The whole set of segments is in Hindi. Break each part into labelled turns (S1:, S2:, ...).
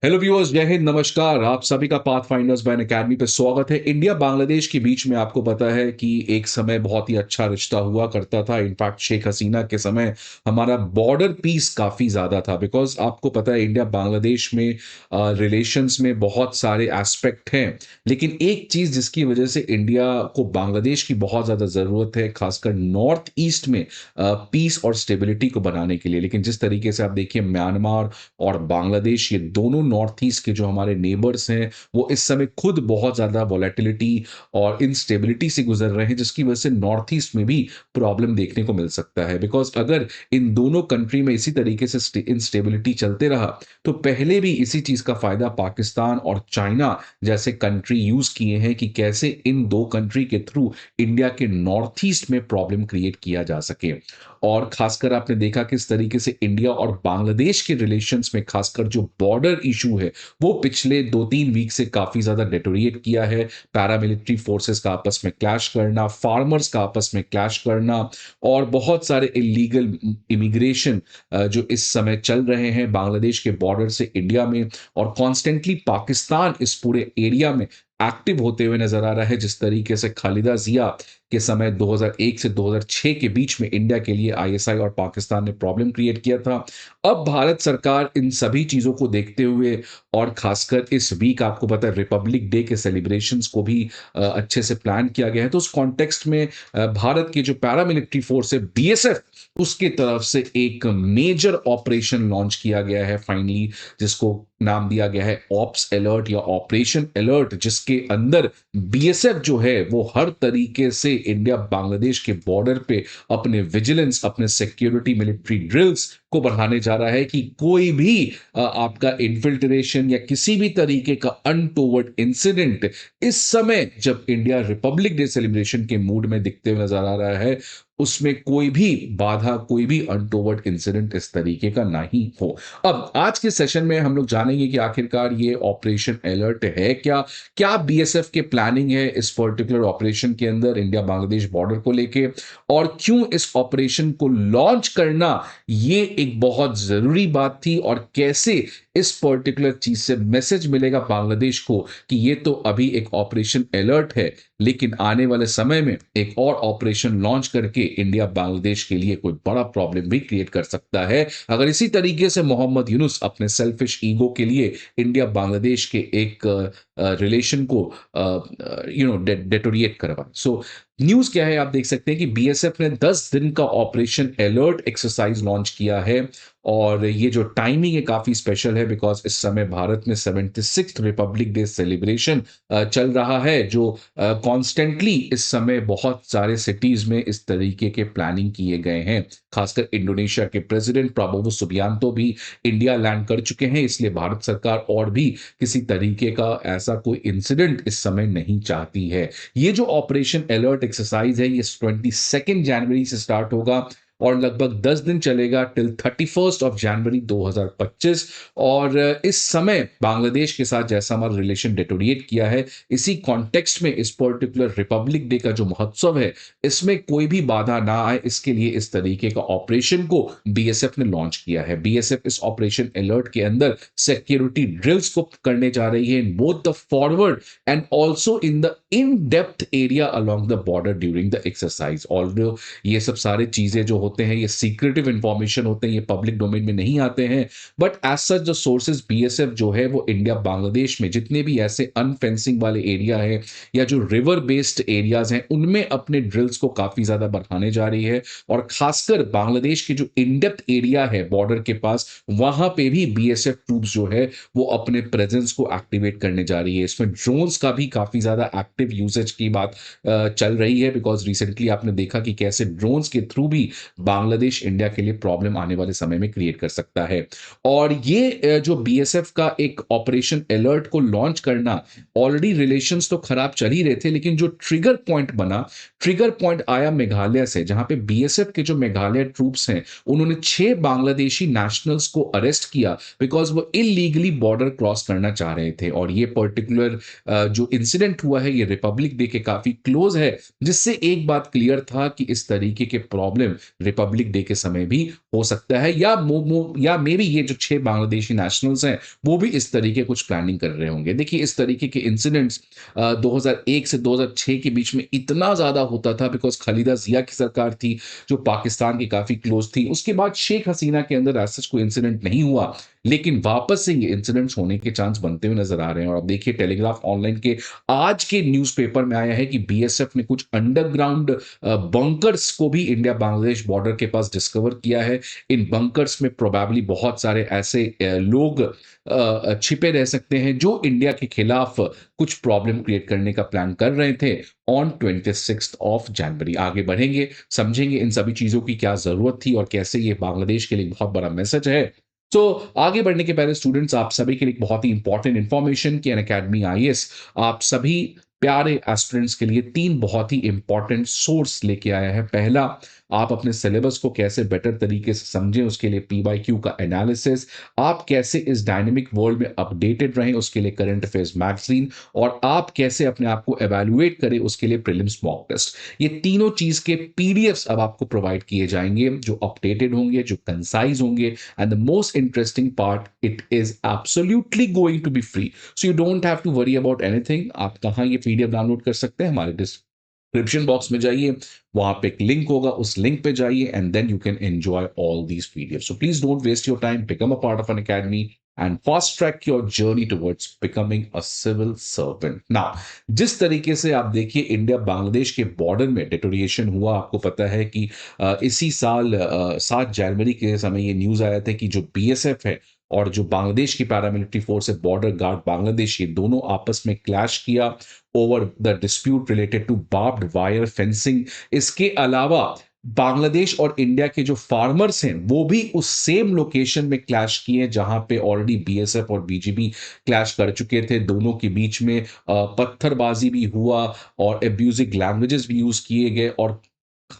S1: हेलो व्यूअर्स, जय हिंद, नमस्कार। आप सभी का पाथ फाइंडर्स बैन अकेडमी पे स्वागत है। इंडिया बांग्लादेश के बीच में आपको पता है कि एक समय बहुत ही अच्छा रिश्ता हुआ करता था। इनफैक्ट शेख हसीना के समय हमारा बॉर्डर पीस काफ़ी ज़्यादा था। बिकॉज आपको पता है इंडिया बांग्लादेश में रिलेशंस में बहुत सारे एस्पेक्ट हैं, लेकिन एक चीज़ जिसकी वजह से इंडिया को बांग्लादेश की बहुत ज़्यादा ज़रूरत है, खासकर नॉर्थ ईस्ट में पीस और स्टेबिलिटी को बनाने के लिए। लेकिन जिस तरीके से आप देखिए, म्यांमार और बांग्लादेश, ये दोनों नॉर्थ ईस्ट के जो हमारे नेबर्स हैं, वो इस समय खुद बहुत ज़्यादा वॉलेटिलिटी और इनस्टेबिलिटी से गुजर रहे हैं, जिसकी वजह से नॉर्थ ईस्ट में भी प्रॉब्लम देखने को मिल सकता है। बिकॉज अगर इन दोनों कंट्री में इसी तरीके से इनस्टेबिलिटी चलते रहा, तो पहले भी इसी चीज़ का फायदा पाकिस्तान और चाइना जैसे कंट्री यूज़ किए हैं कि कैसे इन दो कंट्री के थ्रू इंडिया के नॉर्थ ईस्ट में प्रॉब्लम क्रिएट किया जा सके। और खासकर आपने देखा किस तरीके से इंडिया और बांग्लादेश के रिलेशंस में खासकर जो बॉर्डर इशू है, वो पिछले 2-3 वीक से काफ़ी ज़्यादा डेटोरिएट किया है। पैरामिलिट्री फोर्सेस का आपस में क्लैश करना, फार्मर्स का आपस में क्लैश करना और बहुत सारे इलीगल इमिग्रेशन जो इस समय चल रहे हैं बांग्लादेश के बॉर्डर से इंडिया में, और कॉन्स्टेंटली पाकिस्तान इस पूरे एरिया में एक्टिव होते हुए नजर आ रहा है। जिस तरीके से खालिदा जिया के समय 2001 से 2006 के बीच में इंडिया के लिए आईएसआई और पाकिस्तान ने प्रॉब्लम क्रिएट किया था। अब भारत सरकार इन सभी चीज़ों को देखते हुए, और खासकर इस वीक आपको पता है रिपब्लिक डे के सेलिब्रेशंस को भी अच्छे से प्लान किया गया है। तो उस कॉन्टेक्स्ट में भारत की जो पैरामिलिट्री फोर्स है बीएसएफ, उसके तरफ से एक मेजर ऑपरेशन लॉन्च किया गया है फाइनली, जिसको नाम दिया गया है ऑप्स अलर्ट या ऑपरेशन अलर्ट, जिसके अंदर बीएसएफ जो है वो हर तरीके से इंडिया बांग्लादेश के बॉर्डर पे अपने विजिलेंस, अपने सिक्योरिटी मिलिट्री ड्रिल्स को बढ़ाने जा रहा है कि कोई भी आपका इन्फिल्ट्रेशन या किसी भी तरीके का अनटोवर्ड इंसिडेंट इस समय जब इंडिया रिपब्लिक डे सेलिब्रेशन के मूड में दिखते हुए नजर आ रहा है, उसमें कोई भी बाधा, कोई भी अनटोवर्ड इंसिडेंट इस तरीके का नहीं हो। अब आज के सेशन में हम लोग जानेंगे कि आखिरकार ये ऑपरेशन अलर्ट है क्या, क्या बीएसएफ के प्लानिंग है इस पर्टिकुलर ऑपरेशन के अंदर इंडिया बांग्लादेश बॉर्डर को लेके, और क्यों इस ऑपरेशन को लॉन्च करना ये एक बहुत जरूरी बात थी, और कैसे इस पर्टिकुलर चीज से मैसेज मिलेगा बांग्लादेश को कि ये तो अभी एक ऑपरेशन अलर्ट है, लेकिन आने वाले समय में एक और ऑपरेशन लॉन्च करके इंडिया बांग्लादेश के लिए कोई बड़ा प्रॉब्लम भी क्रिएट कर सकता है, अगर इसी तरीके से मोहम्मद यूनुस अपने सेल्फिश ईगो के लिए इंडिया बांग्लादेश के एक रिलेशन को डेटोरिएट करवाए। सो न्यूज क्या है, आप देख सकते हैं कि बीएसएफ ने 10 दिन का ऑपरेशन अलर्ट एक्सरसाइज लॉन्च किया है। और ये जो टाइमिंग है काफी स्पेशल है, बिकॉज इस समय भारत में 76th रिपब्लिक डे सेलिब्रेशन चल रहा है, जो कॉन्स्टेंटली इस समय बहुत सारे सिटीज में इस तरीके के प्लानिंग किए गए हैं। खासकर इंडोनेशिया के प्रेसिडेंट प्राबोवो सुबियांतो भी इंडिया लैंड कर चुके हैं, इसलिए भारत सरकार और भी किसी तरीके का ऐसा कोई इंसिडेंट इस समय नहीं चाहती है। ये जो ऑपरेशन अलर्ट एक्सरसाइज है, ये 22 जनवरी से स्टार्ट होगा और लगभग 10 दिन चलेगा टिल 31 जनवरी 2025। और इस समय बांग्लादेश के साथ जैसा हमारा रिलेशन डेटोरिएट किया है, इसी कॉन्टेक्स्ट में इस पर्टिकुलर रिपब्लिक डे का जो महोत्सव है, इसमें कोई भी बाधा ना आए, इसके लिए इस तरीके का ऑपरेशन को बीएसएफ ने लॉन्च किया है। बीएसएफ इस ऑपरेशन अलर्ट के अंदर सिक्योरिटी ड्रिल्स को करने जा रही है in both the forward and also in the in depth area along the border during the exercise. Although ये सब सारे चीजें जो होते हैं, ये सीक्रेटिव इंफॉर्मेशन होते हैं, ये पब्लिक डोमेन में नहीं आते हैं, बट एज सच जो सोर्सेज बीएसएफ जो है वो इंडिया बांग्लादेश में जितने भी ऐसे अनफेंसिंग वाले एरिया है या जो रिवर बेस्ड एरियाज हैं, उनमें अपने ड्रिल्स को काफी ज्यादा बढ़ाने जा रही है। और खासकर बांग्लादेश के जो इनडेप्थ एरिया है बॉर्डर के पास, वहां पे भी बीएसएफ ट्रूप्स जो है वो अपने प्रेजेंस को एक्टिवेट करने जा रही है। इसमें ड्रोन्स का भी काफी ज्यादा एक्टिव यूसेज की बात चल रही है, बिकॉज रिसेंटली आपने देखा कि कैसे ड्रोन्स के थ्रू भी बांग्लादेश इंडिया के लिए प्रॉब्लम आने वाले समय में क्रिएट कर सकता है। और ये जो बीएसएफ का एक ऑपरेशन अलर्ट को लॉन्च करना, ऑलरेडी रिलेशंस तो खराब चल ही रहे थे, लेकिन जो ट्रिगर पॉइंट बना, ट्रिगर पॉइंट आया मेघालय से, जहां पे बीएसएफ के जो मेघालय ट्रूप्स हैं, उन्होंने 6 बांग्लादेशी नेशनल्स को अरेस्ट किया बिकॉज वो इलीगली बॉर्डर क्रॉस करना चाह रहे थे। और ये पर्टिकुलर जो इंसिडेंट हुआ है, ये रिपब्लिक डे के काफी क्लोज है, जिससे एक बात क्लियर था कि इस तरीके के प्रॉब्लम रिपब्लिक डे के समय भी हो सकता है, या या मे बी ये जो 6 बांग्लादेशी नेशनल्स हैं, वो भी इस तरीके कुछ प्लानिंग कर रहे होंगे। देखिए, इस तरीके के इंसिडेंट्स 2001 से 2006 के बीच में इतना ज़्यादा होता था, बिकॉज़ खालिदा ज़िया की सरकार थी, जो पाकिस्तान की काफ़ी क्लोज़ थी। उसके बाद शेख हसीना के अंदर एज़ सच कोई इंसिडेंट नहीं हुआ, लेकिन वापस से ये इंसिडेंट्स होने के चांस बनते हुए नज़र आ रहे हैं। और अब देखिए, टेलीग्राफ ऑनलाइन के आज के न्यूज़पेपर में आया है कि बीएसएफ ने कुछ अंडरग्राउंड बंकर्स को भी इंडिया बांग्लादेश बॉर्डर के पास डिस्कवर किया है। इन बंकर्स में प्रोबेबली बहुत सारे ऐसे लोग छिपे रह सकते हैं, जो इंडिया के खिलाफ कुछ प्रॉब्लम क्रिएट करने का प्लान कर रहे थे ऑन 26 ऑफ जनवरी। आगे बढ़ेंगे, समझेंगे इन सभी चीज़ों की क्या ज़रूरत थी और कैसे ये बांग्लादेश के लिए बहुत बड़ा मैसेज है। तो आगे बढ़ने के पहले स्टूडेंट्स, आप सभी के लिए एक बहुत ही इंपॉर्टेंट इन्फॉर्मेशन कि अनअकैडमी आईएएस आप सभी प्यारे एस्पिरेंट्स के लिए 3 बहुत ही इंपॉर्टेंट सोर्स लेके आया है। पहला, आप अपने सिलेबस को कैसे बेटर तरीके से समझें, उसके लिए पीवाईक्यू का एनालिसिस। आप कैसे इस डायनामिक वर्ल्ड में अपडेटेड रहें, उसके लिए करंट अफेयर्स मैगज़ीन। और आप कैसे अपने आप को इवैल्यूएट करें, उसके लिए प्रीलिम्स मॉक टेस्ट। ये तीनों चीज़ के पीडीएफ्स अब आपको प्रोवाइड किए जाएंगे, जो अपडेटेड होंगे, जो कंसाइज होंगे, and the most interesting part, it is absolutely going to be free, so you don't have to worry about anything. आप कहाँ ये पीडीएफ डाउनलोड कर सकते हैं? हमारे डिस्क्रिप्शन बॉक्स में जाइए, वहां पे एक लिंक होगा, उस लिंक पे जाइए, and then you can enjoy all these PDF. So please don't waste your time, become a part of Unacademy and fast track your journey towards becoming a civil servant. Now, जिस तरीके से आप देखिए इंडिया बांग्लादेश के बॉर्डर में डिटोरिएशन हुआ, आपको पता है कि इसी साल 7 जनवरी के समय ये न्यूज आया था कि जो बीएसएफ है और जो बांग्लादेश की पैरामिलिट्री फोर्स है, बॉर्डर गार्ड बांग्लादेश, ये दोनों आपस में क्लैश किया over the dispute related to barbed wire fencing. इसके अलावा बांग्लादेश और इंडिया के जो फार्मर्स हैं, वो भी उस सेम लोकेशन में क्लैश किए जहां पे ऑलरेडी बीएसएफ और बीजीबी क्लैश कर चुके थे। दोनों के बीच में पत्थरबाजी भी हुआ और एब्यूजिव लैंग्वेजेस भी यूज किए गए, और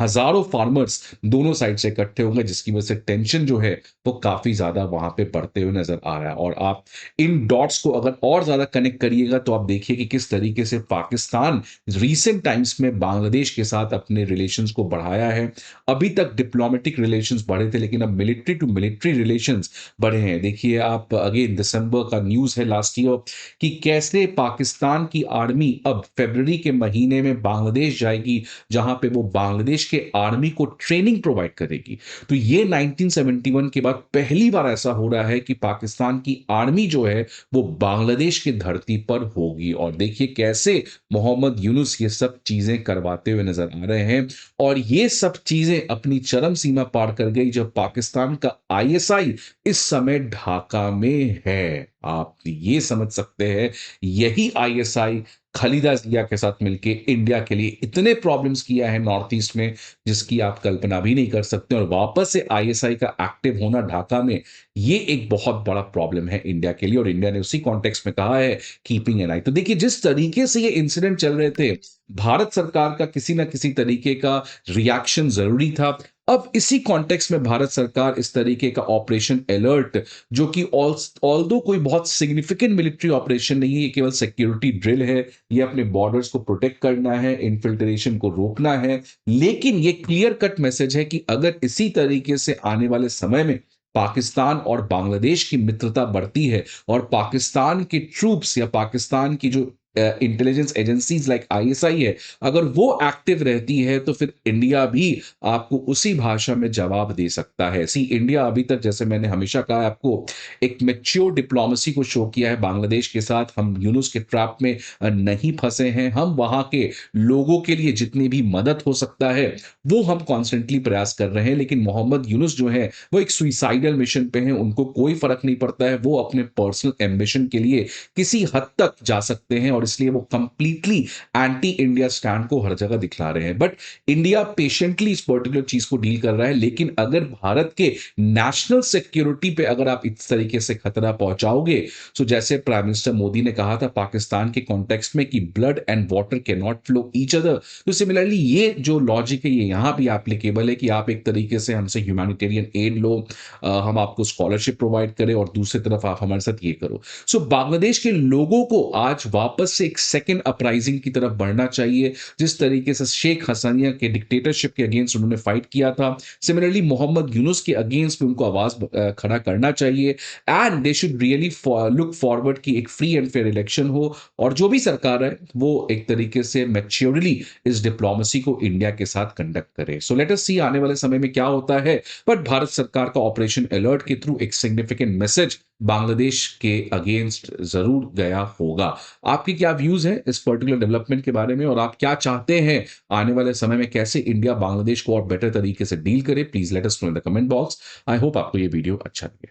S1: हजारों फार्मर्स दोनों साइड से इकट्ठे होंगे, जिसकी वजह से टेंशन जो है वो काफी ज्यादा वहां पे बढ़ते हुए नजर आ रहा है। और आप इन डॉट्स को अगर और ज्यादा कनेक्ट करिएगा, तो आप देखिए कि किस तरीके से पाकिस्तान रीसेंट टाइम्स में बांग्लादेश के साथ अपने रिलेशंस को बढ़ाया है। अभी तक डिप्लोमेटिक रिलेशंस बढ़े थे, लेकिन अब मिलिट्री टू मिलिट्री रिलेशंस बढ़े हैं। देखिए आप, अगेन दिसंबर का न्यूज है लास्ट ईयर, कि कैसे पाकिस्तान की आर्मी अब फरवरी के महीने में बांग्लादेश जाएगी, जहां पे वो बांग्लादेश के आर्मी को ट्रेनिंग प्रोवाइड करेगी। तो ये 1971 के बाद पहली बार ऐसा हो रहा है कि पाकिस्तान की आर्मी जो है वो बांग्लादेश की धरती पर होगी। और देखिए कैसे मोहम्मद यूनुस ये सब चीजें करवाते हुए नजर आ रहे हैं। और ये सब चीजें अपनी चरम सीमा पार कर गई जब पाकिस्तान का आईएसआई इस समय ढाका में है। आप ये समझ सकते हैं, यही आईएसआई खालिदा जिया के साथ मिलके इंडिया के लिए इतने प्रॉब्लम्स किया है नॉर्थ ईस्ट में, जिसकी आप कल्पना भी नहीं कर सकते। और वापस से आईएसआई का एक्टिव होना ढाका में, ये एक बहुत बड़ा प्रॉब्लम है इंडिया के लिए, और इंडिया ने उसी कॉन्टेक्स्ट में कहा है कीपिंग एन आई। तो देखिए, जिस तरीके से ये इंसिडेंट चल रहे थे, भारत सरकार का किसी ना किसी तरीके का रिएक्शन जरूरी था। अब इसी कॉन्टेक्स्ट में भारत सरकार इस तरीके का ऑपरेशन अलर्ट, जो कि ऑल्दो कोई बहुत सिग्निफिकेंट मिलिट्री ऑपरेशन नहीं है, ये केवल सिक्योरिटी ड्रिल है, ये अपने बॉर्डर्स को प्रोटेक्ट करना है, इन्फिल्ट्रेशन को रोकना है। लेकिन ये क्लियर कट मैसेज है कि अगर इसी तरीके से आने वाले समय में पाकिस्तान और बांग्लादेश की मित्रता बढ़ती है, और पाकिस्तान के ट्रूप्स या पाकिस्तान की जो इंटेलिजेंस एजेंसीज लाइक आईएसआई है, अगर वो एक्टिव रहती है, तो फिर इंडिया भी आपको उसी भाषा में जवाब दे सकता है। सी, इंडिया अभी तक, जैसे मैंने हमेशा कहा आपको, एक मैच्योर डिप्लोमेसी को शो किया है बांग्लादेश के साथ। हम यूनुस के ट्रैप में नहीं फंसे हैं। हम वहां के लोगों के लिए जितनी भी मदद हो सकता है वो हम कॉन्स्टेंटली प्रयास कर रहे हैं। लेकिन मोहम्मद यूनुस जो है वो एक सुइसाइडल मिशन पे हैं, उनको कोई फर्क नहीं पड़ता है, वो अपने पर्सनल एम्बिशन के लिए किसी हद तक जा सकते हैं, और इसलिए वो कंप्लीटली एंटी इंडिया स्टैंड को हर जगह दिखला रहे हैं। बट इंडिया पेशेंटली इस पर्टिकुलर चीज को डील कर रहा है। लेकिन अगर भारत के नेशनल सिक्योरिटी पे अगर आप इस तरीके से खतरा पहुंचाओगे, सो जैसे प्राइम मिनिस्टर मोदी ने कहा था पाकिस्तान के कॉन्टेक्स्ट में कि blood and water can not flow each other, तो सिमिलरली ये जो लॉजिक है ये यहां भी एप्लीकेबल है कि आप एक तरीके से हमसे ह्यूमैनिटेरियन एड लो, हम आपको स्कॉलरशिप प्रोवाइड करें, और दूसरी तरफ आप हमारे साथ ये करो। सो बांग्लादेश के लोगों को आज वापस वापस से एक सेकंड अपराइजिंग की तरफ बढ़ना चाहिए। जिस तरीके से शेख हसीना के डिक्टेटरशिप के अगेंस्ट उन्होंने फाइट किया था, सिमिलरली मोहम्मद यूनुस के अगेंस्ट भी उनको आवाज खड़ा करना चाहिए। And they should really look forward कि एक फ्री एंड फेयर इलेक्शन हो, और जो भी सरकार है वो एक तरीके से मैच्योरली इस डिप्लोमेसी को इंडिया के साथ कंडक्ट करे। सो लेट अस सी आने वाले समय में क्या होता है। बट भारत सरकार का ऑपरेशन अलर्ट के थ्रू एक सिग्निफिकेंट मैसेज बांग्लादेश के अगेंस्ट जरूर गया होगा। आपकी क्या व्यूज हैं इस पर्टिकुलर डेवलपमेंट के बारे में, और आप क्या चाहते हैं आने वाले समय में कैसे इंडिया बांग्लादेश को और बेटर तरीके से डील करे? Please let us know in the comment box. I hope आपको ये वीडियो अच्छा लगे।